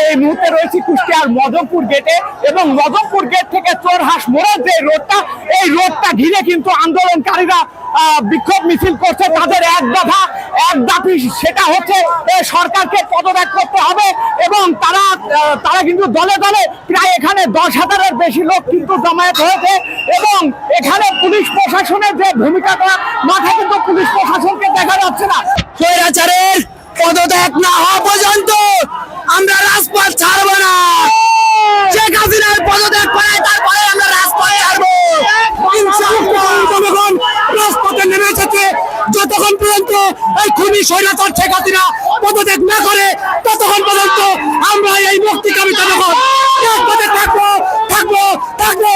এই মুহূর্তে রয়েছি কুষ্টিয়ার মদনপুর গেটে এবং মদনপুর গেট থেকে চোরহাঁস মোড়ের যে রোডটা, এই রোডটা ঘিরে কিন্তু আন্দোলনকারীরা বিক্ষোভ মিছিল করছে। তাদের এক দফা এক দাবি, সেটা হচ্ছে সরকারকে পদত্যাগ করতে হবে এবং তারা কিন্তু দলে দলে প্রায় এখানে 10,000-এর বেশি লোক কিন্তু জমায়েত হয়েছে এবং এখানে পুলিশ প্রশাসনের যে ভূমিকাটা মাঠে কিন্তু পুলিশ প্রশাসনকে দেখা যাচ্ছে না। স্বৈরাচারের পদত্যাগ না হওয়া পর্যন্ত আমরা রাজপথ ছাড়বো না। শেখ হাসিনার পদত্যাগ করে তারপরে আমরা রাজপথ ছাড়বো। জনগণ রাজপথে নেমে এসেছে। যতক্ষণ পর্যন্ত এই খুনি স্বৈরাচার শেখ হাসিনা পদত্যাগ না করে ততক্ষণ পর্যন্ত আমরা এই মুক্তিকামী জনগণ রাজপথে থাকবো থাকবো থাকবো।